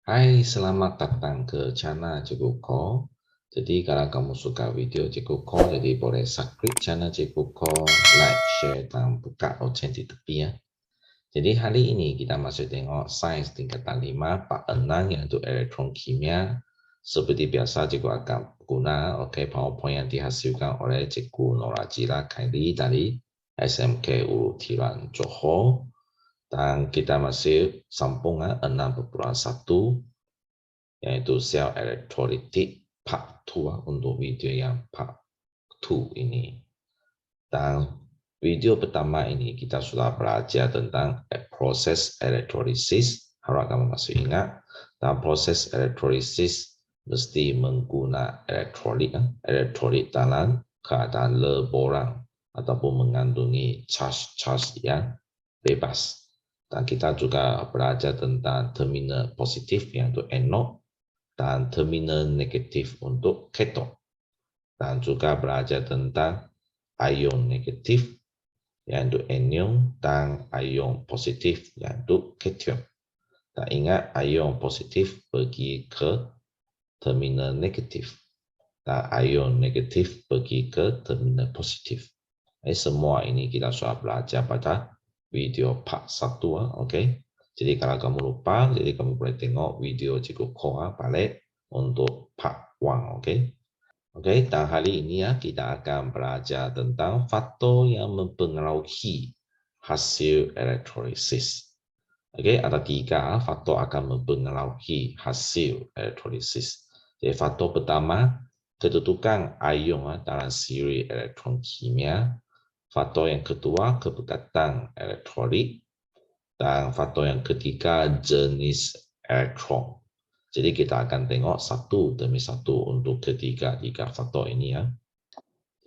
Hai, selamat datang ke channel Cikgu Ko. Jadi kalau kamu suka video Cikgu Ko, jadi boleh subscribe channel Cikgu Ko, like, share, dan buka lonceng di tepi ya. Jadi hari ini kita masih tengok sains tingkatan 5, Part 6 yaitu elektron kimia. Seperti biasa Cikgu akan guna PowerPoint yang dihasilkan oleh Cikgu Norajila Khairi dari SMK Ulu Tiran Johor. Dan kita masih sambung 6.1 yaitu sel elektrolitik part 2 untuk video yang part 2 ini. Dan video pertama ini kita sudah belajar tentang proses elektrolisis. Harap kamu masih ingat. Dan proses elektrolisis mesti menggunakan elektrolit dalam keadaan leborang ataupun mengandungi charge yang bebas. Dan kita juga belajar tentang terminal positif yaitu anode dan terminal negatif untuk keton. Dan juga belajar tentang ion negatif yaitu anion dan ion positif yaitu kation. Dan ingat ion positif pergi ke terminal negatif dan ion negatif pergi ke terminal positif. Semua ini kita sudah belajar pada video part 1. Jadi kalau kamu lupa, jadi kamu boleh tengok video Cikgu Ko balik untuk part 1. Dan hari ini kita akan belajar tentang faktor yang mempengaruhi hasil elektrolisis. Ada 3 faktor akan mempengaruhi hasil elektrolisis. Jadi faktor pertama, kedudukan ion dalam siri elektron kimia. Faktor yang kedua, kepekatan elektrolit. Dan faktor yang ketiga, jenis elektron. Jadi kita akan tengok satu demi satu untuk tiga faktor ini ya.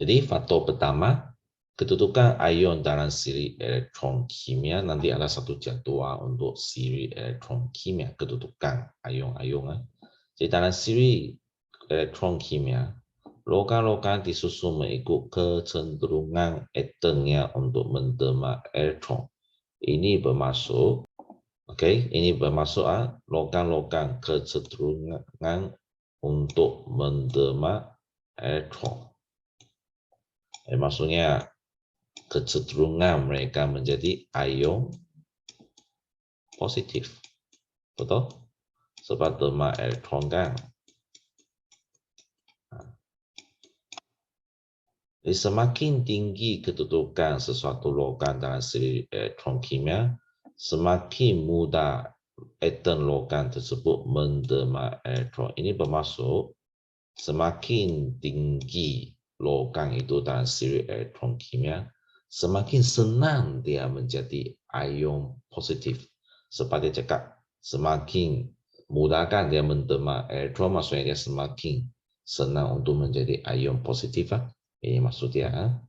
Jadi faktor pertama, kedudukan ion dalam siri elektron kimia. Nanti ada satu jadwal untuk siri elektron kimia, kedudukan ion-ion. Jadi dalam siri elektron kimia, logam-logam disusun mengikut kecenderungan atomnya untuk menerima elektron. Ini bermaksud, ini bermaksud logam-logam kecenderungan untuk menerima elektron. Maksudnya kecenderungan mereka menjadi ion positif, betul? Sebab terima elektron kan. Jadi semakin tinggi kedudukan sesuatu logam dalam siri elektron kimia, semakin mudah atom logam tersebut menerima elektron. Ini bermaksud semakin tinggi logam itu dalam siri elektron kimia, semakin senang dia menjadi ion positif. Seperti cakap, semakin mudahkan dia menerima elektron, maksudnya dia semakin senang untuk menjadi ion positif. Ini maksudnya.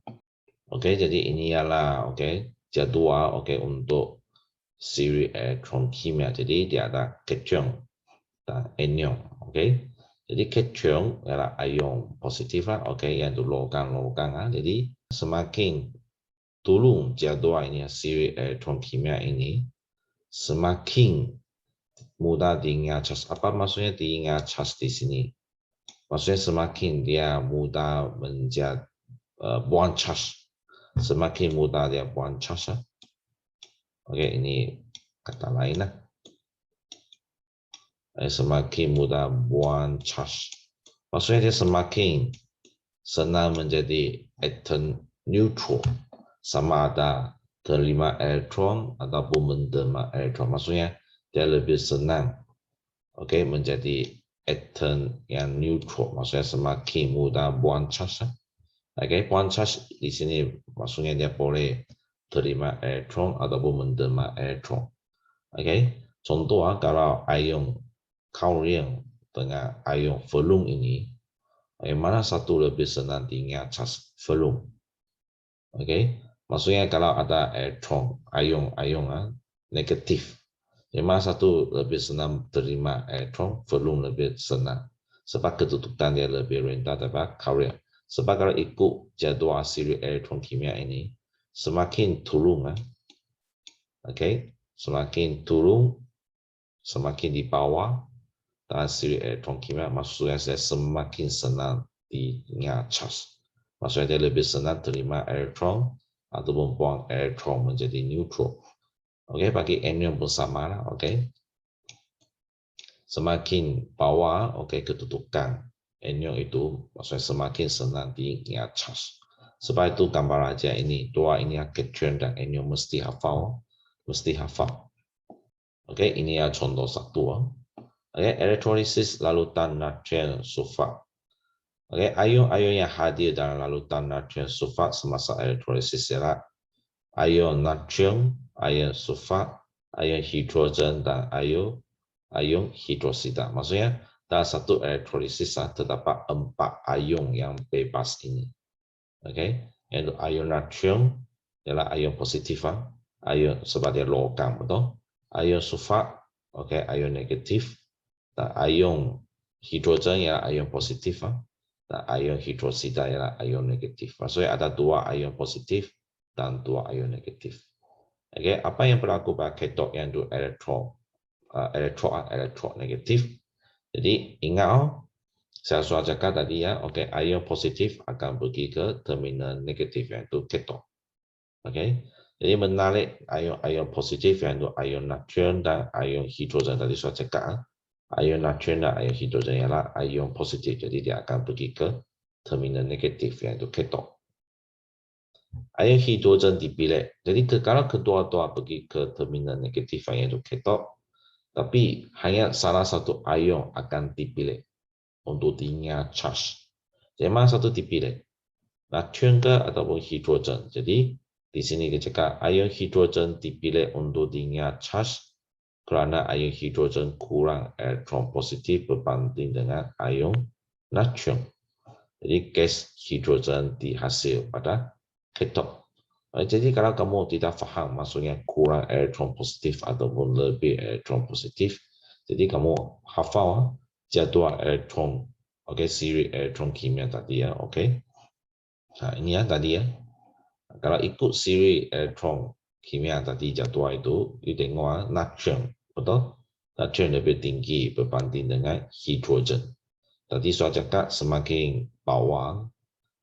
Jadi ini ialah jadwal untuk siri elektron kimia. Jadi dia ada cation dan anion. Jadi cation ialah ion positif yang itu logam-logam. Jadi semakin turun jadwal ini siri elektron kimia ini, semakin mudah diingat charge. Apa maksudnya diingat charge di sini? Maksudnya semakin dia mudah menjadi buang charge, semakin mudah dia buang charge. Ini kata lain lah. Semakin mudah buang charge, maksudnya dia semakin senang menjadi atom neutral, sama ada terima elektron ataupun menerima elektron. Maksudnya dia lebih senang menjadi atom yang neutral, maksudnya semakin mudah buang charge. Buang charge di sini maksudnya dia boleh terima elektron ataupun menerima elektron. Contoh kalau ion kaurium dengan ion volume ini, mana satu lebih senang diingat charge volume? Maksudnya kalau ada elektron ion negatif, mana satu lebih senang terima elektron, volume lebih senang. Sebab kedudukan dia lebih rendah daripada kaurium. Sebab kalau ikut jadwal siri elektron kimia ini, semakin turun, semakin turun, semakin di bawah, dan siri elektron kimia, maksudnya saya semakin senang diingat charge. Maksudnya dia lebih senang terima elektron ataupun buang elektron menjadi neutral. Oke, bagi anion pun sama lah. Oke, semakin bawah, oke, kedudukan anion itu, maksudnya semakin senang diingat charge. Sebab itu gambar aja ini, dua ini cation dan anion mesti hafal, Oke, ini ya contoh satu. Oke, elektrolisis larutan natrium sulfat. Oke, ion-ion yang hadir dalam larutan natrium sulfat semasa elektrolisis ialah ion natrium, ion sulfat, ion hidrogen, dan ion hidrosida. Maksudnya, dalam satu elektrolisis terdapat 4 ion yang bebas ini. Oke, yaitu ion natrium ialah ion positif, ion sebagai logam, betul? Ion sulfat, oke, ion negatif, dan ion hidrogen ialah ion positif, dan ion hidrosida ialah ion negatif. Maksudnya ada 2 ion positif dan 2 ion negatif. Oke, apa yang berlaku pada katot yang itu elektron negatif? Jadi ingat, saya sudah cakap tadi ya, oke, ion positif akan pergi ke terminal negatif yaitu katot. Oke, jadi menarik ion positif yaitu ion natrium dan ion hidrogen tadi sudah cakap. Ion natrium dan ion hidrogen ialah ion positif, jadi dia akan pergi ke terminal negatif yaitu katot. Ion hidrogen dipilih, jadi kalau kedua-dua pergi ke terminal negatif yaitu katot, tapi hanya salah satu ion akan dipilih untuk diingat charge. Jadi mana satu dipilih? Natrium ke ataupun hidrogen. Jadi di sini kita cakap ion hidrogen dipilih untuk diingat charge kerana ion hidrogen kurang elektron positif berbanding dengan ion natrium. Jadi gas hidrogen dihasil pada katot. Jadi kalau kamu tidak faham maksudnya kurang elektron positif ataupun lebih elektron positif, jadi kamu hafal jadual elektron, oke, siri elektron kimia tadi ya, oke. Nah, ini ya tadi ya. Kalau ikut siri elektron kimia tadi jadual itu, you tengok natrium, betul? Natrium lebih tinggi berbanding dengan hidrogen. Tadi saya cakap semakin bawah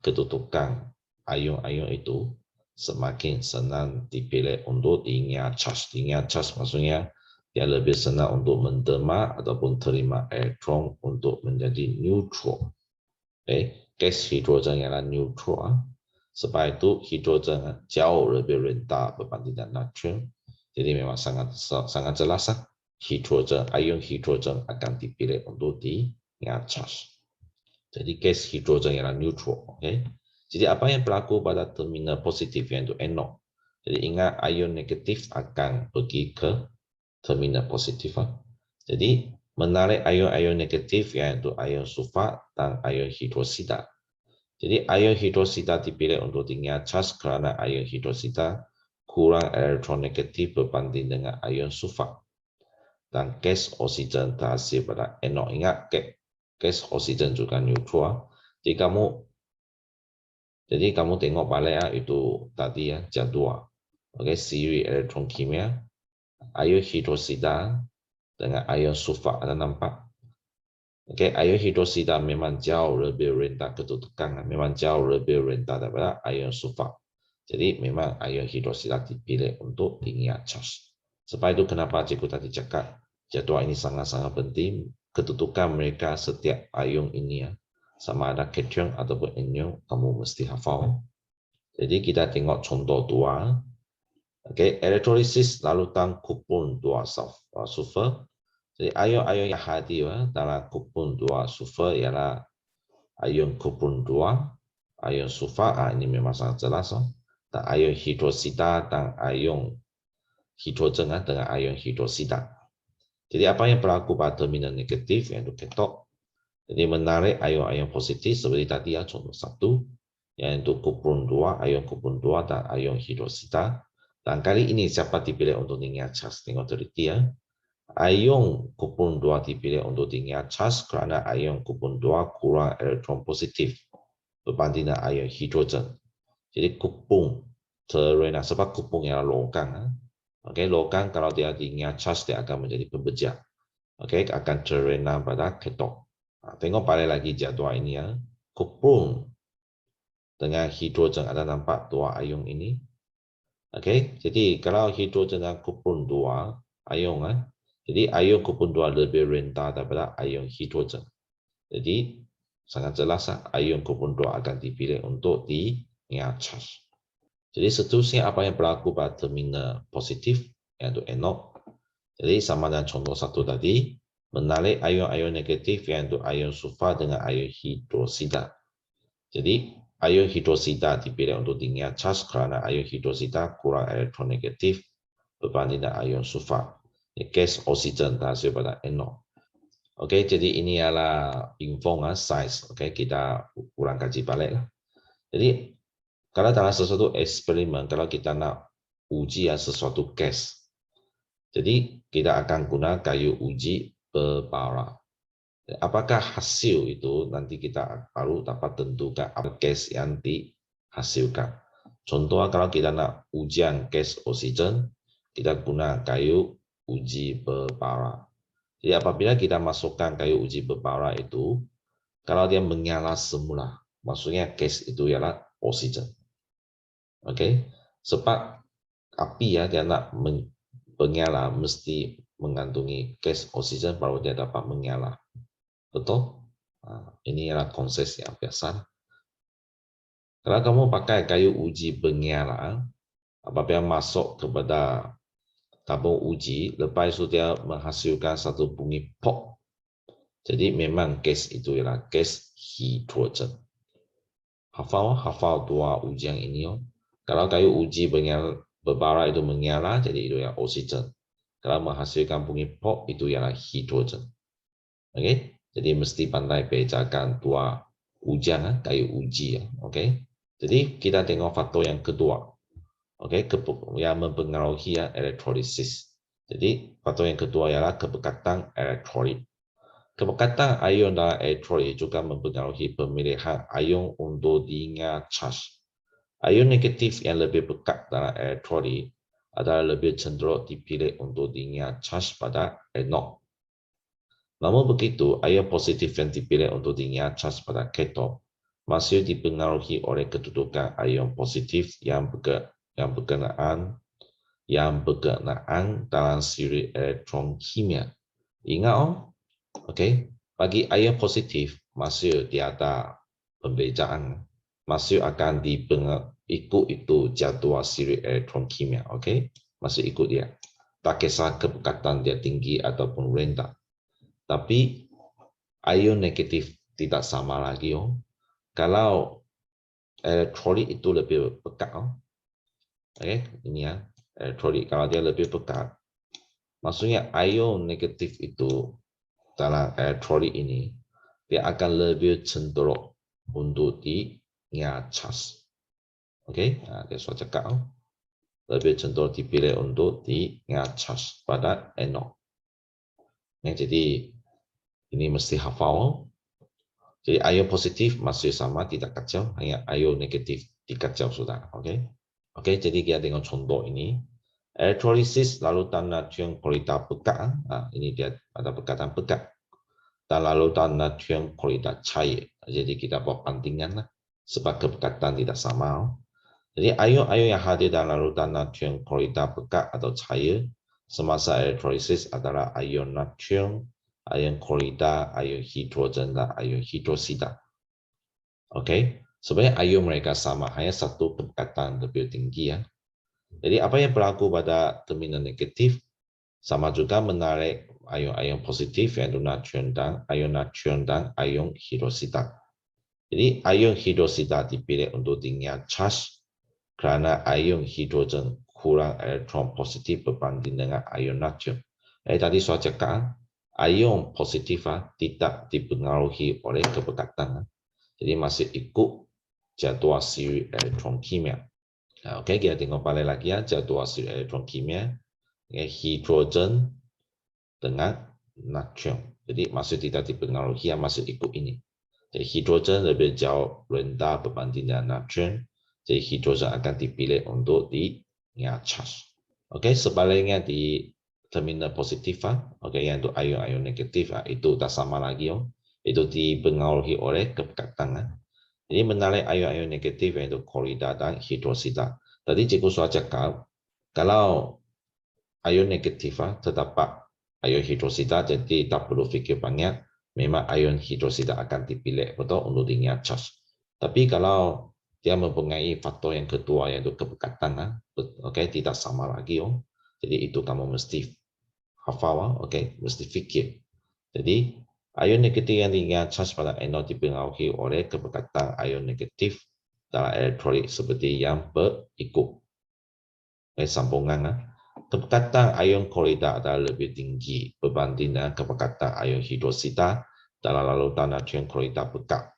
kedudukan ion-ion itu, semakin senang dipilih untuk diingat charge. Diingat charge maksudnya dia lebih senang untuk menerima ataupun terima elektron untuk menjadi neutral. Gas hidrogen ialah neutral. Sebab itu hidrogen jauh lebih rendah berbanding dengan natrium. Jadi memang sangat jelas hidrogen, ion hidrogen akan dipilih untuk diingat charge. Jadi gas hidrogen ialah neutral. Jadi apa yang berlaku pada terminal positif yaitu anode? Jadi ingat ion negatif akan pergi ke terminal positif. Jadi menarik ion-ion negatif yaitu ion sulfat dan ion hidrosida. Jadi ion hidrosida dipilih untuk diingat charge kerana ion hidrosida kurang elektron negatif berbanding dengan ion sulfat. Dan gas oksigen terhasil pada anode. Ingat gas oksigen juga neutral. Jadi kamu tengok balik ya, itu tadi ya jadual. Oke, siri elektron kimia, ion hidrosida dengan ion sulfat, ada nampak? Oke, ion hidrosida memang jauh lebih rendah kedudukan, memang jauh lebih rendah daripada ion sulfat. Jadi memang ion hidrosida dipilih untuk diingat charge. Sebab itu kenapa cikgu tadi cakap jadual ini sangat-sangat penting, kedudukan mereka setiap ion ini ya. Sama ada cation ataupun anion, kamu mesti hafal. Jadi kita tengok contoh 2. Oke, elektrolisis larutan kupon 2 sulfur. Jadi ion-ion yang hadir dalam kupon 2 sulfur ialah ion kupon 2, ion sulfat, ini memang sangat jelas. Dan ion hidrosida dan ion hidrogen dengan ion hidrosida. Jadi apa yang berlaku pada terminal negatif yaitu katot? Jadi menarik ion-ion positif seperti tadi ya, contoh 1, yaitu kupon 2, ion kupon 2 dan ion hidrosida. Dan kali ini siapa dipilih untuk diingat charge? Tengok teliti ya. Ion kupon 2 dipilih untuk diingat charge kerana ion kupon 2 kurang elektron positif berbanding dengan ion hidrogen. Jadi kupon terrena sebab kupon ialah logam. Oke, logam kalau dia diingat charge dia akan menjadi pembeja. Oke, akan terena pada ketok. Nah, tengok balik lagi jadual ini ya. Kupon dengan hidrogen ada nampak dua ion ini. Oke, jadi kalau hidrogen dan kupon dua ion, jadi ion kupon dua lebih rendah daripada ion hidrogen. Jadi sangat jelas ion kupon dua akan dipilih untuk di charge. Jadi seterusnya apa yang berlaku pada terminal positif yaitu anode. Jadi sama dengan contoh satu tadi, menarik ion-ion negatif yaitu ion sulfat dengan ion hidrosida. Jadi ion hidrosida dipilih untuk tinggi charge karena ion hidrosida kurang elektronegatif berbanding dengan ion sulfat. Gas oksigen hasil pada anode. Oke, jadi ini adalah info size. Oke, kita ulang kaji balik lah. Jadi kalau dalam sesuatu eksperimen, kalau kita nak uji sesuatu gas, jadi kita akan guna kayu uji berbara. Apakah hasil itu nanti kita baru dapat tentukan apa gas yang dihasilkan. Contoh kalau kita nak ujian gas oksigen, kita guna kayu uji berbara. Jadi apabila kita masukkan kayu uji berbara itu, kalau dia menyala semula, maksudnya gas itu ialah oksigen. Oke, sebab api dia nak menyala mesti mengandungi gas oksigen baru dia dapat menyala. Betul? Ini adalah konsep yang biasa. Kalau kamu pakai kayu uji menyala, apabila masuk kepada tabung uji, lepas itu dia menghasilkan satu bunyi pop. Jadi memang gas itu ialah gas hidrogen. Hafal dua ujian ini. Kalau kayu uji berbara itu menyala, jadi itu ialah oksigen. Kalau menghasilkan bunyi pop itu ialah hidrogen. Oke, jadi mesti pandai bedakan dua ujian kayu uji. Oke, jadi kita tengok faktor yang kedua. Oke, yang mempengaruhi elektrolisis. Jadi faktor yang kedua ialah kepekatan elektrolit. Kepekatan ion dalam elektrolit juga mempengaruhi pemilihan ion untuk diingat charge. Ion negatif yang lebih pekat dalam elektrolit adalah lebih cenderung dipilih untuk diingat charge pada anode. Namun begitu, ion positif yang dipilih untuk diingat charge pada katot masih dipengaruhi oleh kedudukan ion positif yang berkenaan dalam siri elektron kimia. Ingat okay? Bagi ion positif masih tiada pembezaan, masih akan ikut itu jadual siri elektron kimia, okay? Masih ikut dia. Tak kisah kepekatan dia tinggi ataupun rendah. Tapi ion negatif tidak sama lagi. Kalau elektrolit itu lebih pekat, okay? Ini ya, elektrolit kalau dia lebih pekat, maksudnya ion negatif itu dalam elektrolit ini dia akan lebih cenderung untuk di-charge. Oke, dia sudah cakap lebih cenderung dipilih untuk di-charge pada anode. Jadi ini mesti hafal. Jadi ion positif masih sama tidak kacau, hanya ion negatif dikacau sudah. Oke, jadi kita tengok contoh ini. Elektrolisis larutan natrium klorida pekat. Ini dia ada pekatan pekat. Dan larutan natrium klorida cair. Jadi kita buat bandingan sebab kepekatan tidak sama. Jadi ion-ion yang hadir dalam larutan natrium klorida pekat atau cair semasa elektrolisis adalah ion natrium, ion klorida, ion hidrogen, dan ion hidrosida. Oke, sebenarnya ion mereka sama, hanya satu kepekatan lebih tinggi ya. Jadi apa yang berlaku pada terminal negatif sama juga menarik ion-ion positif yaitu natrium dan ion hidrosida. Jadi ion hidrosida dipilih untuk tinggi charge karena ion hidrogen kurang elektron positif berbanding dengan ion natrium. Tadi saya cakap ion positif tidak dipengaruhi oleh kepekatan. Jadi masih ikut jadual siri elektron kimia. Oke, kita tengok balik lagi ya jadual siri elektron kimia. Hidrogen dengan natrium. Jadi masih tidak dipengaruhi, masih ikut ini. Jadi hidrogen lebih jauh rendah berbanding dengan natrium. Jadi hidrogen akan dipilih untuk di-charge. Oke, sebaliknya terminal positif, yang itu ion-ion negatif, itu tak sama lagi, itu dipengaruhi oleh kepekatan. Jadi menarik ion-ion negatif yaitu klorida dan hidrosida. Tadi cikgu sudah cakap, kalau ion negatif terdapat ion hidrosida, jadi tak perlu fikir banyak, memang ion hidrosida akan dipilih betul untuk tinggal charge. Tapi kalau dia mempunyai faktor yang kedua yaitu kepekatan, tidak sama lagi, jadi itu kamu mesti hafal, mesti fikir. Jadi ion negatif yang tinggal charge pada anode dipengaruhi oleh kepekatan ion negatif dalam elektrolit seperti yang berikut. Sambungan. Kepekatan ion klorida adalah lebih tinggi berbanding dengan kepekatan ion hidrosida dalam larutan natrium klorida pekat.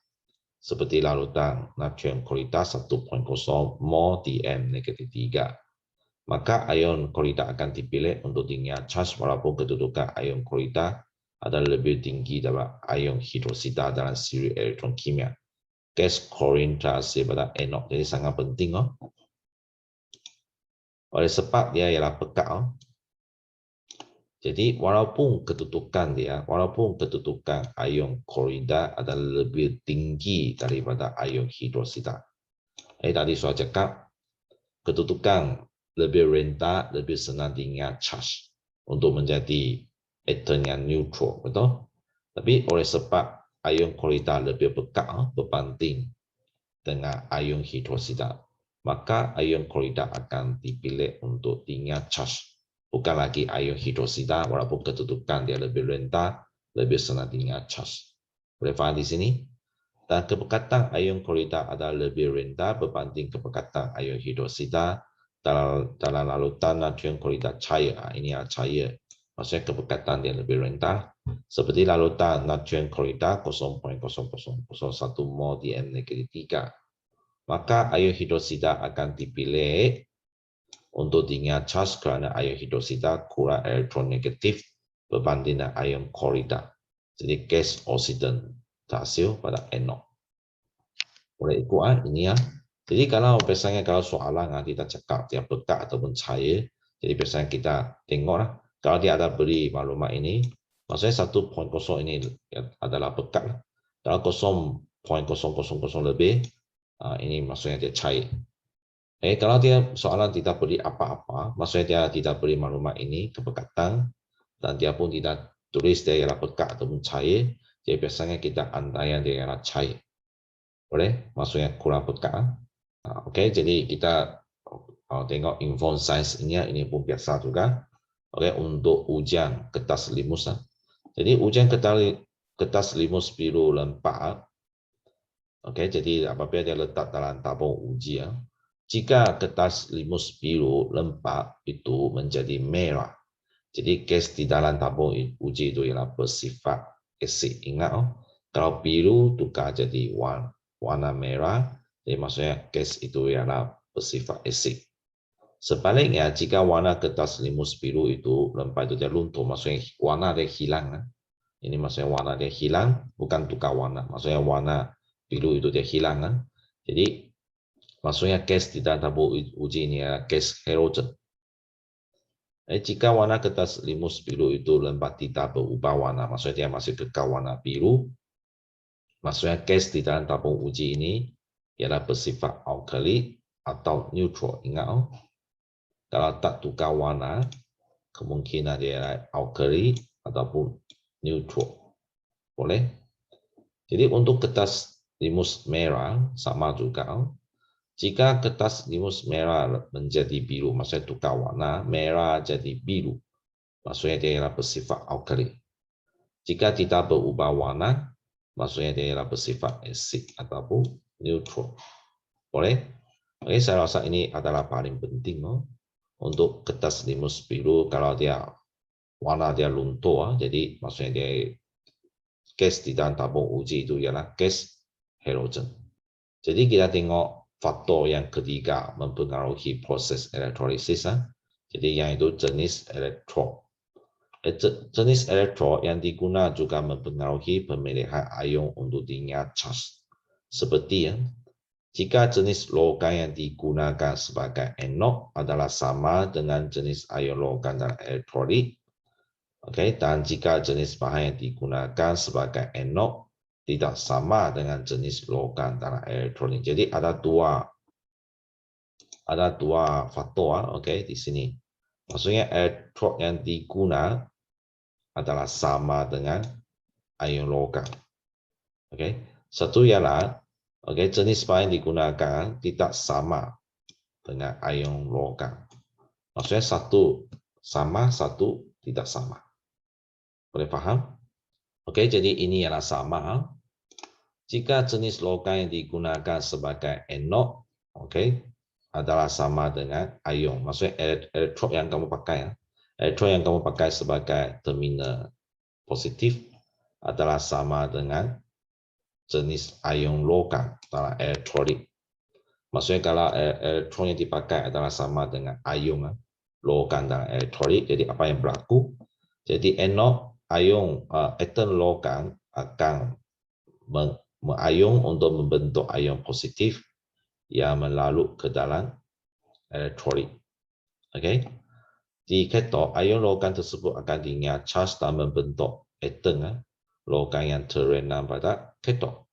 Seperti larutan natrium klorida 1.0 mol Dm-3. Maka ion klorida akan dipilih untuk tinggal charge walaupun kedudukan ion klorida adalah lebih tinggi daripada ion hidrosida dalam siri elektron kimia. Gas klorin terhasil pada anode, jadi sangat penting. Oleh sebab dia ialah pekat. Jadi walaupun kedudukan ion klorida adalah lebih tinggi daripada ion hidrosida. Tadi saya cakap kedudukan lebih rendah, lebih senang tinggal charge untuk menjadi atom yang neutral, betul? Tapi oleh sebab ion klorida lebih pekat berbanding dengan ion hidrosida, maka ion klorida akan dipilih untuk tinggal charge. Bukan lagi ion hidrosida, walaupun kedudukan dia lebih rendah, lebih senang tinggal charge. Boleh faham di sini? Dan kepekatan ion klorida adalah lebih rendah berbanding kepekatan ion hidrosida dalam larutan natrium klorida cair. Ini adalah cair. Maksudnya kepekatan dia lebih rendah. Seperti larutan natrium klorida 0.0001 mol Dm-3. Maka ion hidrosida akan dipilih untuk tinggal charge kerana ion hidrosida kurang elektron negatif berbanding dengan ion klorida. Jadi gas oksidan terhasil pada anode. Boleh ikut ini ya. Jadi kalau biasanya kalau soalan kita cakap dia pekat ataupun cair, jadi biasanya kita tengoklah kalau dia ada beri maklumat ini, maksudnya 1.0 ini adalah pekat. Kalau 0.000 lebih, ini maksudnya dia cair. Kalau dia soalan tidak beri apa-apa, maksudnya dia tidak beri maklumat ini kepekatan, dan dia pun tidak tulis dia ialah pekat ataupun cair, jadi biasanya kita andaian dia ialah cair. Boleh? Maksudnya kurang pekat. Jadi kita tengok info size ini pun biasa juga. Untuk ujian kertas limus. Jadi ujian kertas limus biru lempak. Jadi apabila dia letak dalam tabung uji, jika kertas limus biru lempak itu menjadi merah, jadi gas di dalam tabung uji itu ialah bersifat asid. Ingat, kalau biru tukar jadi warna merah, jadi maksudnya gas itu ialah bersifat asid. Sebaliknya, jika warna kertas limus biru itu lempak itu dia luntur, maksudnya warna dia hilang. Ini maksudnya warna dia hilang, bukan tukar warna. Maksudnya warna biru itu dia hilang. Jadi maksudnya gas di dalam tabung uji ini adalah gas halogen. Jika warna kertas limus biru itu lempak tidak berubah warna, maksudnya dia masih kekal warna biru, maksudnya gas di dalam tabung uji ini ialah bersifat alkali atau neutral. Ingat, kalau tak tukar warna, kemungkinan dia adalah alkali ataupun neutral. Boleh? Jadi untuk kertas limus merah sama juga. Jika kertas limus merah menjadi biru, maksudnya tukar warna, merah jadi biru, maksudnya dia ialah bersifat alkali. Jika tidak berubah warna, maksudnya dia ialah bersifat asid ataupun neutral. Boleh? Saya rasa ini adalah paling penting untuk kertas limus biru. Kalau dia warna dia luntur, jadi maksudnya dia gas di dalam tabung uji itu ialah gas halogen. Jadi kita tengok faktor yang ketiga mempengaruhi proses elektrolisis. Jadi yang itu jenis elektron. Jenis elektron yang digunakan juga mempengaruhi pemilihan ion untuk tinggal charge. Seperti jika jenis logam yang digunakan sebagai anode adalah sama dengan jenis ion logam dan elektrolit, Oke, dan jika jenis bahan yang digunakan sebagai anode tidak sama dengan jenis logam dalam elektronik. Jadi ada dua faktor, oke, di sini. Maksudnya elektrod yang digunakan adalah sama dengan ion logam. Oke, satu ialah jenis bahan yang digunakan tidak sama dengan ion logam. Maksudnya satu sama, satu tidak sama. Boleh paham? Oke, jadi ini ialah sama. Jika jenis logam yang digunakan sebagai anode, adalah sama dengan ion. Maksudnya elektrod yang kamu pakai, elektrod yang kamu pakai sebagai terminal positif adalah sama dengan jenis ion logam dalam elektronik. Maksudnya kalau elektron yang dipakai adalah sama dengan ion logam dalam elektronik, jadi apa yang berlaku? Jadi anode ion atom logam akan mengion untuk membentuk ion positif yang melalui ke dalam elektronik. Oke, di kathode ion logam tersebut akan diingat charge dan membentuk atom logam yang terendam pada kathode.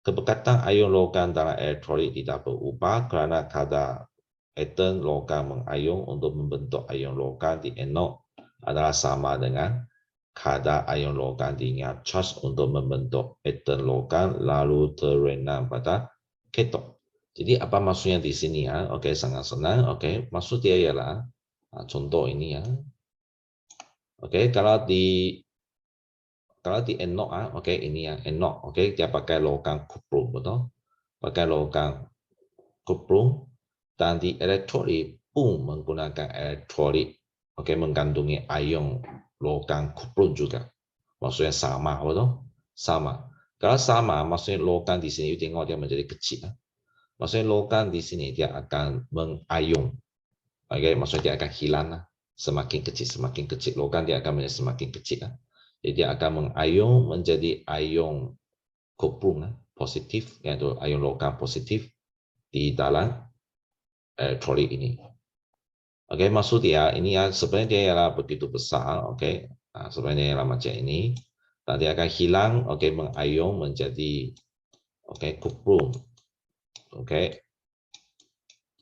Kepekatan ion logam dalam elektronik tidak berubah kerana kadar atom logam mengion untuk membentuk ion logam di anode adalah sama dengan kadar ion logam diingat charge untuk membentuk atom logam lalu terendam pada kathode. Jadi apa maksudnya di sini ya? Oke, sangat senang. Oke, maksud dia ialah contoh ini ya. Oke, kalau di anode ini ya anode. Dia pakai logam kuprum, betul? Pakai logam kuprum, dan di elektrolit pun menggunakan elektrolit mengandungi ion logam kuprum juga. Maksudnya sama, betul? Sama. Kalau sama, maksudnya logam di sini tengok dia menjadi kecil. Maksudnya logam di sini dia akan mengion. Maksudnya dia akan hilang. Semakin kecil logam dia akan menjadi semakin kecil. Jadi dia akan mengion menjadi ion kuprum positif, yaitu ion logam positif di dalam elektrolit ini. Maksud dia ini ya sebenarnya dia ialah begitu besar, sebenarnya ialah macam ini. Dan dia akan hilang, mengion menjadi kuprum,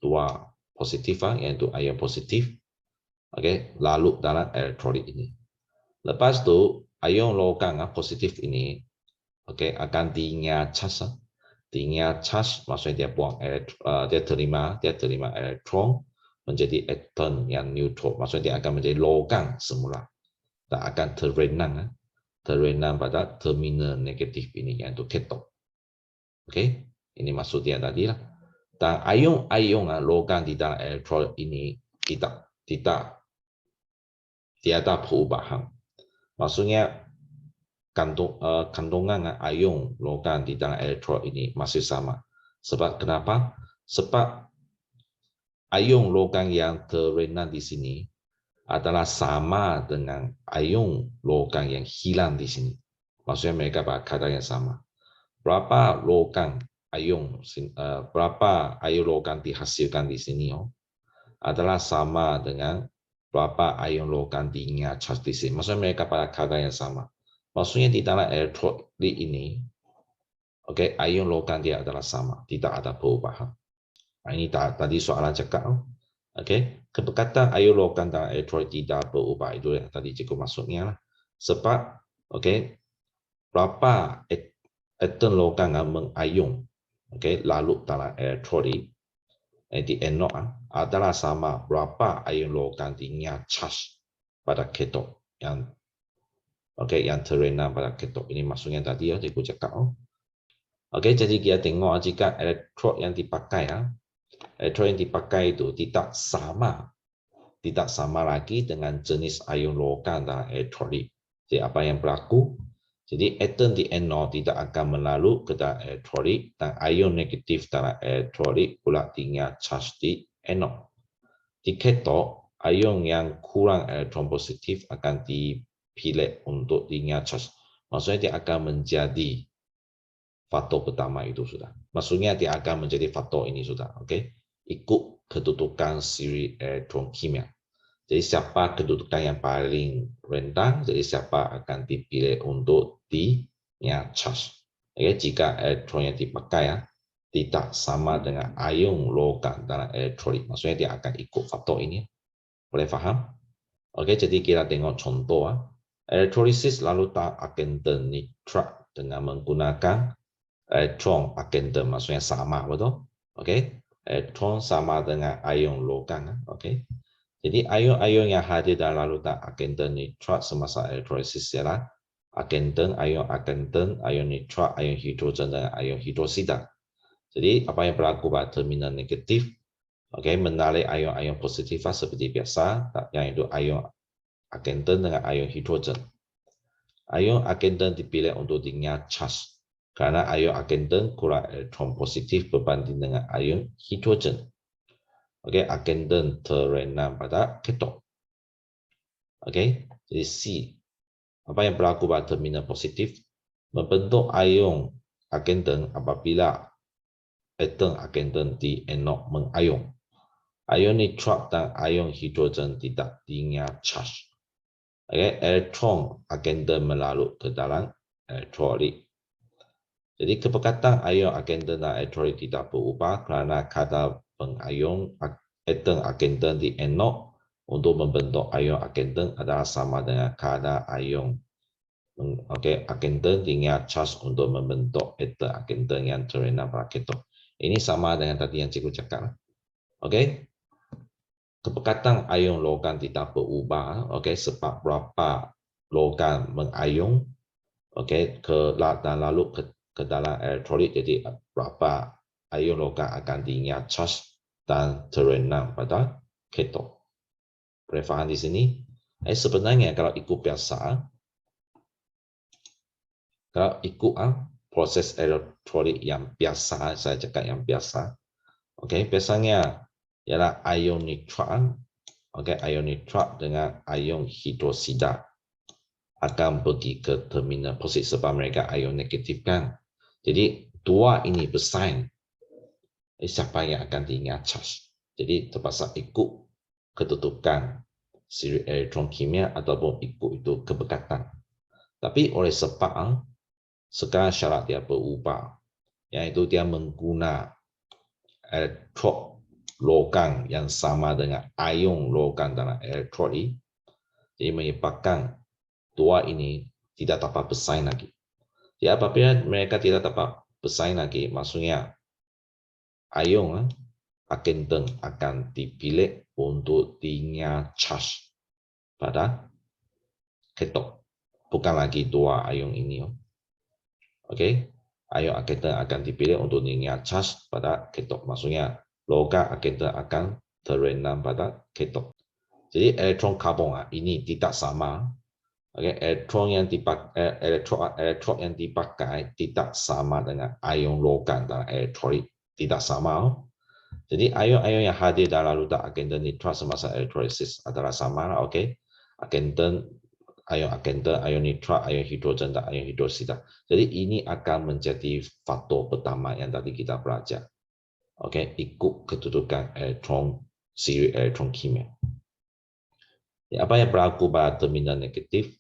dua positif, yaitu ion positif, lalu dalam elektrolit ini. Lepas tu ion logam positif ini, akan diingat charge. Diingat charge maksudnya dia buang dia terima elektron menjadi atom yang neutral. Maksudnya dia akan menjadi logam semula dan akan terendam pada terminal negatif ini, yaitu kathode. Ini maksud dia tadi lah. Dan ion logam di dalam elektron ini tidak tiada perubahan. Maksudnya kandungan ion logam di dalam elektrod ini masih sama. Sebab kenapa? Sebab ion logam yang terendam di sini adalah sama dengan ion logam yang hilang di sini. Maksudnya mereka pada kadar yang sama. Berapa ion logam dihasilkan di sini adalah sama dengan berapa ion logam diingat charge di sini. Maksudnya mereka pada kadar yang sama. Maksudnya di dalam elektrolit ini, ion logam dia adalah sama, tidak ada perubahan. Ini tadi soalan cakap. Kepekatan ion logam dalam elektrolit tidak berubah, itu yang tadi cukup maksudnya lah. Sebab, berapa atom logam mengion, lalu dalam elektrolit di anode adalah sama berapa ion logam diingat charge pada kathode yang terendam pada kathode. Ini maksudnya tadi ya, cikgu cakap. Jadi kita tengok jika elektrod yang dipakai itu tidak sama lagi dengan jenis ion logam dalam elektrolit. Jadi apa yang berlaku? Jadi atom di anode tidak akan melalui ke dalam elektrolit, dan ion negatif dalam elektrolit pula diingat charge di anode. Di kathode, ion yang kurang elektron positif akan dipilih untuk diingat charge. Maksudnya dia akan menjadi faktor pertama itu sudah. Maksudnya dia akan menjadi faktor ini sudah. Ikut kedudukan siri elektron kimia. Jadi siapa kedudukan yang paling rendah, jadi siapa akan dipilih untuk dinya charge. Okay, jika elektron yang dipakai ya tidak sama dengan ion logam dalam elektrolit, maksudnya dia akan ikut faktor ini. Boleh faham? Oke, jadi kita tengok contoh. Elektrolisis lalu tak agendan nitrat dengan menggunakan elektron agendan, maksudnya sama, betul? Oke, elektron sama dengan ion logam. Oke, jadi ion-ion yang hadir dalam larutan agendan nitrat semasa elektrolisis ialah agendan, ion nitrat, ion hidrogen, dan ion hidrosida. Jadi apa yang berlaku pada terminal negatif? Oke, menarik ion-ion positif seperti biasa, yang itu ion agendan dengan ion hidrogen. Ion agendan dipilih untuk dinya charge karena ion agendan kurang elektron positif berbanding dengan ion hidrogen. Oke, agendan terrenam pada ketok. Oke, jadi C. Apa yang berlaku pada terminal positif? Membentuk ion agendan apabila atom agendan di anode mengion. Ion nitrat dan ion hidrogen tidak dinya charge. Okay, elektron agendan melarut ke dalam elektrolit. Jadi kepekatan ion agendan dan elektrolit tidak berubah kerana kadar pengion atom agendan di anode untuk membentuk ion agendan adalah sama dengan kadar ion agendan dengan charge untuk membentuk atom agendan yang terrenam pada keton. Ini sama dengan tadi yang cikgu cakap. Okey. Kepekatan ion logam tidak berubah, okey, sebab berapa logam mengion okey dan lalu ke dalam elektrolit, jadi berapa ion logam akan dinya charge dan terrenam pada keton. Boleh faham di sini? Sebenarnya kalau ikut biasa, kalau ikut proses elektrolit yang biasa, saya cakap yang biasa, okey, biasanya ialah ion nitrat, okey, ion nitrat dengan ion hidrosida akan pergi ke terminal positif sebab mereka ion negatif kan. Jadi dua ini bersaing, siapa yang akan dinya charge. Jadi terpaksa ikut kedudukan siri elektron kimia ataupun ikut itu kepekatan. Tapi oleh sebab sekarang syarat dia berubah, yaitu dia menggunakan elektron logam yang sama dengan ion logam dalam elektrolit, jadi menyebabkan dua ini tidak dapat bersaing lagi. Jadi apabila mereka tidak dapat bersaing lagi, maksudnya ion agendan akan dipilih untuk dinya charge pada keton, bukan lagi dua ion ini. Okey, ion agendan akan dipilih untuk dinya charge pada keton, maksudnya logam agendan akan terrenam pada keton. Jadi elektron karbon ini tidak sama. Okay, elektron yang dipakai tidak sama dengan ion logam dalam elektrolit, tidak sama. Jadi ion-ion yang hadir dalam larutan agendan nitrat semasa elektrolisis adalah sama. Okay, ion agendan, ion nitrat, ion hidrogen dan ion hidrosida. Jadi ini akan menjadi faktor pertama yang tadi kita belajar. Okay, ikut kedudukan elektron, siri elektron kimia. Apa yang berlaku pada terminal negatif?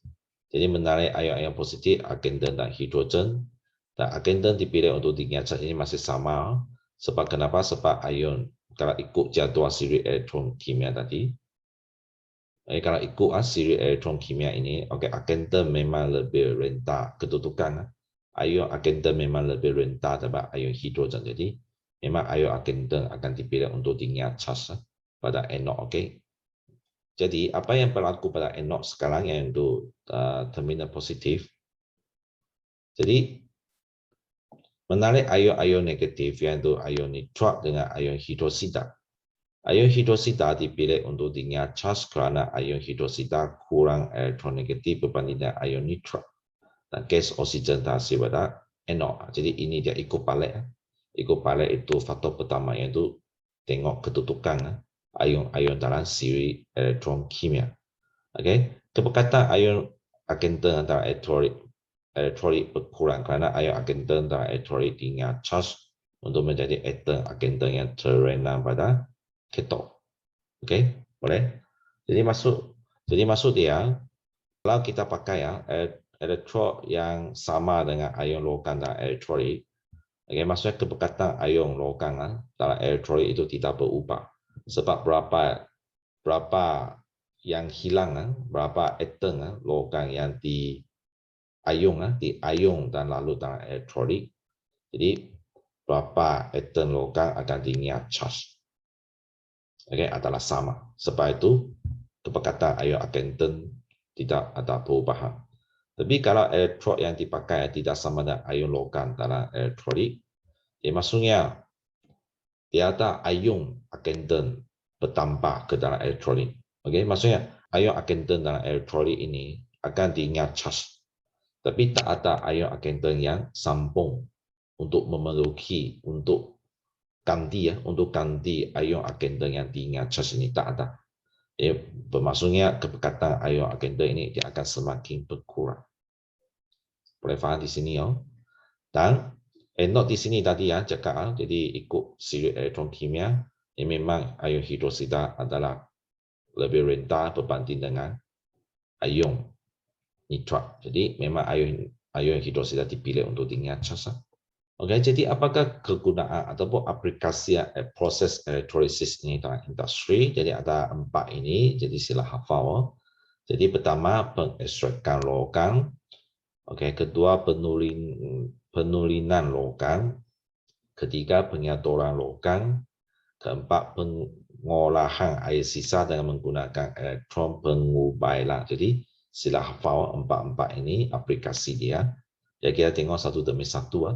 Jadi menarik ion-ion positif, agendan dan hidrogen. Dan agendan dipilih untuk dinya charge ini masih sama. Sebab kenapa? Sebab ion, kalau ikut jadual siri elektron kimia tadi, kalau ikut siri elektron kimia ini, agendan memang lebih rendah kedudukan. Ion agendan memang lebih rendah daripada ion hidrogen. Jadi memang ion agendan akan dipilih untuk dinya charge pada anode. Jadi apa yang berlaku pada anode sekarang yang itu terminal positif. Jadi menarik ion-ion negatif yaitu ion nitrat dengan ion hidrosida. Ion hidrosida dipilih untuk dinya charge kerana ion hidrosida kurang elektron negatif berbanding dengan ion nitrat. Dan gas oksigen terhasil pada anode. Jadi ini dia ikut balik. Ikut balik itu faktor pertama yaitu tengok kedudukan ion-ion dalam siri elektron kimia. Okay. Kepekatan ion agendan antara elektrolit berkurang kerana ion agendan dan elektrolit dinya charge untuk menjadi atom agendan yang terrenam pada keton. Okey, boleh? Jadi maksud dia, kalau kita pakai ya elektrod yang sama dengan ion logam dan elektrolit, okay, maksudnya kepekatan ion logam dalam elektrolit itu tidak berubah. Sebab berapa yang hilang, berapa atom logam yang di ion dan lalu dalam elektrolit. Jadi berapa atom logam akan diingat charge. Okay, adalah sama. Sebab itu kepekatan ion akan tidak ada perubahan. Tapi kalau elektrod yang dipakai tidak sama dengan ion logam dalam elektrolit, maksudnya dia ada ion akan bertambah ke dalam elektrolit. Okay, maksudnya ion akan dalam elektrolit ini akan diingat charge. Tapi tak ada ion akan yang sambung untuk memenuhi, untuk ganti ion akan yang diingat charge ini tak ada. Bermaksudnya kepekatan ion akan ini dia akan semakin berkurang. Boleh faham di sini ya. Dan not di sini tadi ya cakap, jadi ikut siri elektron kimia, ini memang ion hidrosida adalah lebih rendah berbanding dengan ion nitrat. Jadi memang ion hidrosida dipilih untuk diingat charge. Oke, jadi apakah kegunaan ataupun aplikasi proses elektrolisis ini dalam industri? Jadi ada 4 ini, jadi sila hafal. Jadi pertama pengekstrakan logam, oke, kedua penulinan logam, ketiga penyadoran logam, keempat pengolahan air sisa dengan menggunakan elektron pengubailan. Jadi sila hafal 4 ini aplikasi dia. Ya kita tengok satu demi satu.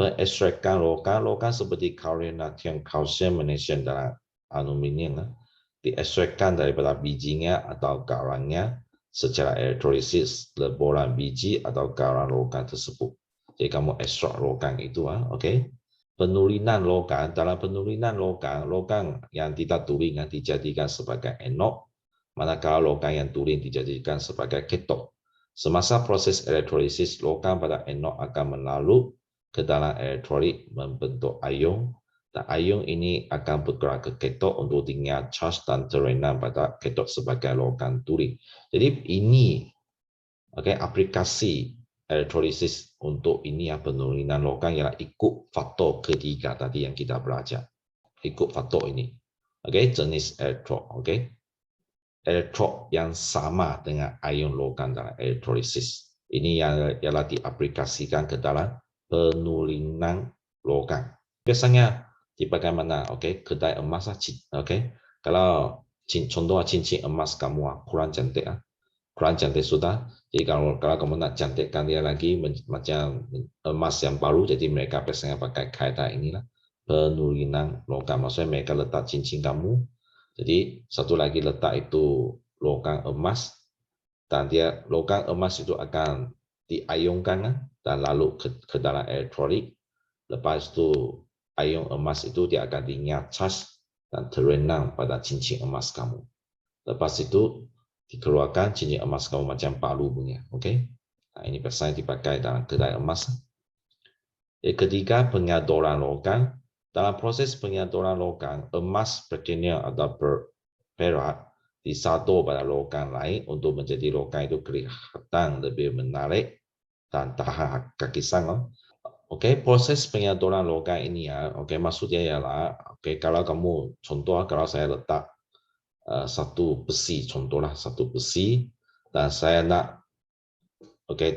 Pengekstrakan logam seperti kalium, natrium, kalsium, magnesium dan aluminium diekstrakkan daripada bijinya atau garamnya secara elektrolisis leboran biji atau garam logam tersebut. Jadi kamu ekstrak logam itu, oke. Penulinan logam, dalam penulinan logam yang tidak tuling dijadikan sebagai anod, manakala logam yang tuling dijadikan sebagai katot. Semasa proses elektrolisis, logam pada anod akan melalui ke dalam elektrolit membentuk ion, dan ion ini akan bergerak ke katot untuk diingat charge dan terendam pada katot sebagai logam tuling. Jadi ini aplikasi elektrolisis untuk ini penulinan logam ialah ikut faktor ketiga tadi yang kita belajar. Ikut faktor ini. Jenis elektrod. Elektrod yang sama dengan ion logam dalam elektrolisis. Ini yang ialah diaplikasikan ke dalam penulinan logam. Biasanya dipakai mana? Kedai emas. Kalau contoh cincin emas kamu kurang cantik, sudah. Jadi kalau kamu nak cantikkan dia lagi macam emas yang baru, jadi mereka biasanya pakai kaitan inilah penulinan logam. Maksudnya mereka letak cincin kamu, jadi satu lagi letak itu logam emas, dan dia logam emas itu akan diionkan dan lalu ke dalam elektrolit. Lepas itu ion emas itu dia akan diingat charge dan terendam pada cincin emas kamu. Lepas itu dikeluarkan cincin emas kamu macam palu punya. Nah, ini biasanya dipakai dalam kedai emas. Ketiga, penyadoran logam. Dalam proses penyadoran logam, emas, platinum atau perak disador pada logam lain untuk menjadi logam itu kelihatan lebih menarik dan tahan kakisan. Proses penyadoran logam ini maksudnya ialah kalau kamu contoh, kalau saya letak satu besi, contohlah satu besi, dan saya nak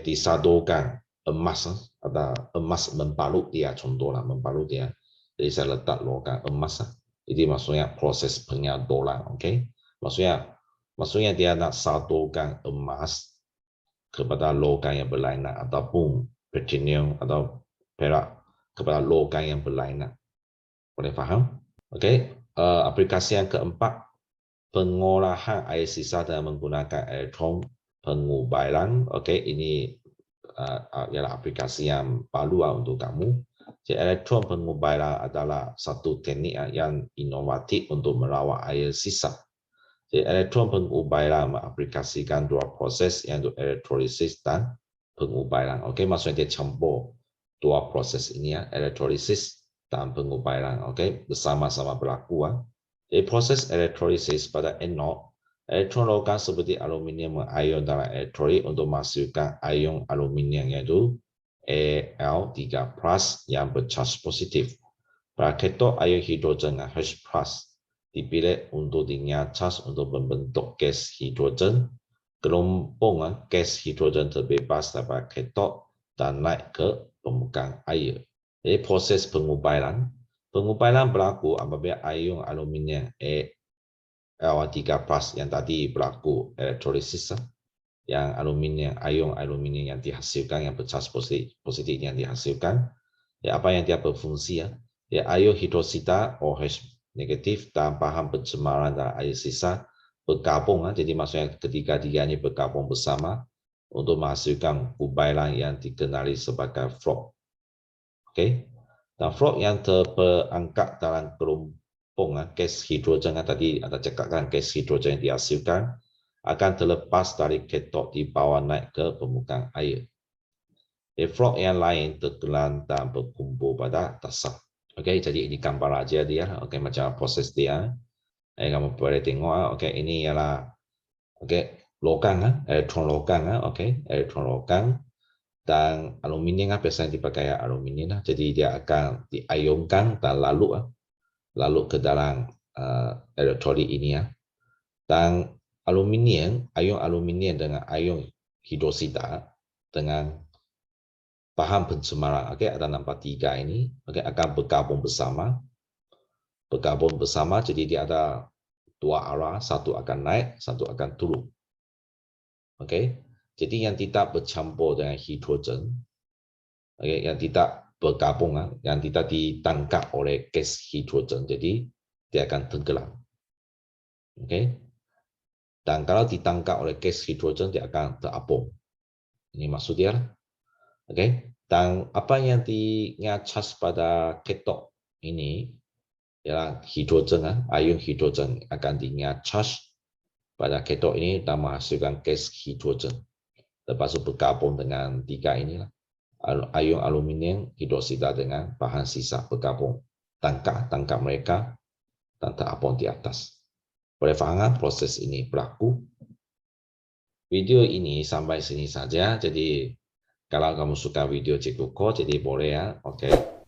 disadorkan emas, ada emas membalut dia, contohlah membalut dia, jadi saya letak logam emas. Jadi maksudnya proses penyadoran. Maksudnya dia nak sadorkan emas kepada logam yang berlainan ataupun platinum atau perak kepada logam yang berlainan. Boleh faham? Aplikasi yang keempat, pengolahan air sisa dengan menggunakan elektron pengubailan. Ini ialah aplikasi yang baru untuk kamu. Jadi elektron pengubailan adalah satu teknik yang inovatif untuk merawat air sisa. Jadi elektron pengubailan mengaplikasikan dua proses, yaitu elektrolisis dan pengubailan. Maksudnya dia campur dua proses ini, elektrolisis dan pengubailan. Bersama-sama berlaku. Jadi proses elektrolisis pada anod Elektron logam seperti aluminium ion dalam elektrolit untuk masukkan ion aluminium yaitu Al3+ yang bercharge positif. Pada katot ion hidrogen H+ dipilih untuk dinyat charge untuk membentuk gas hidrogen. Gelombang gas hidrogen terbebas daripada katot dan naik ke permukaan air. Jadi proses pengubailan berlaku apabila ion aluminium Al3+ yang tadi berlaku elektrolisis, yang ion aluminium yang dihasilkan yang bercharge positif yang dihasilkan, ya apa yang dia berfungsi ya ion hidroksida OH- dan bahan pencemaran dan air sisa bergabung, jadi maksudnya ketika dia ini bergabung bersama untuk menghasilkan ubailan yang dikenali sebagai frog. Oke, dan frog yang terperangkap dalam gelombang gas hidrogen yang tadi ada cakapkan, gas hidrogen yang dihasilkan akan terlepas dari katot di bawah naik ke permukaan air. Frog yang lain tenggelam dan berkumpul pada dasar. Okey, jadi ini gambar aja dia. Okey, macam proses dia. Kamu boleh tengok. Okey, ini ialah logam, elektron logam. Okey, elektron logam dan aluminium biasanya dipakai aluminium. Jadi dia akan diionkan dan lalu ke dalam elektrolit ini dan ion aluminium dengan ion hidroksida dengan bahan pencemaran, ada nampak 3 ini, akan bergabung bersama, jadi dia ada 2 arah, satu akan naik, satu akan turun. Jadi yang tidak bercampur dengan hidrogen, yang tidak bergabung, yang tidak ditangkap oleh gas hidrogen, jadi dia akan tenggelam. Dan kalau ditangkap oleh gas hidrogen, dia akan terapung. Ini maksud dia. Dan apa yang di-charge pada katot ini ialah hidrogen, ion hidrogen akan di-charge pada katot ini dan menghasilkan gas hidrogen. Lepas itu bergabung dengan 3 inilah. Ion aluminium hidroksida dengan bahan sisa bergabung. Tangkap mereka dan terapung di atas. Boleh faham proses ini berlaku? Video ini sampai sini saja. Jadi kalau kamu suka video Cikgu Ko, jadi boleh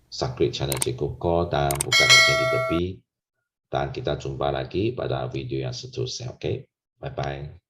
subscribe channel Cikgu Ko dan buka lonceng di tepi. Dan kita jumpa lagi pada video yang seterusnya. Bye bye.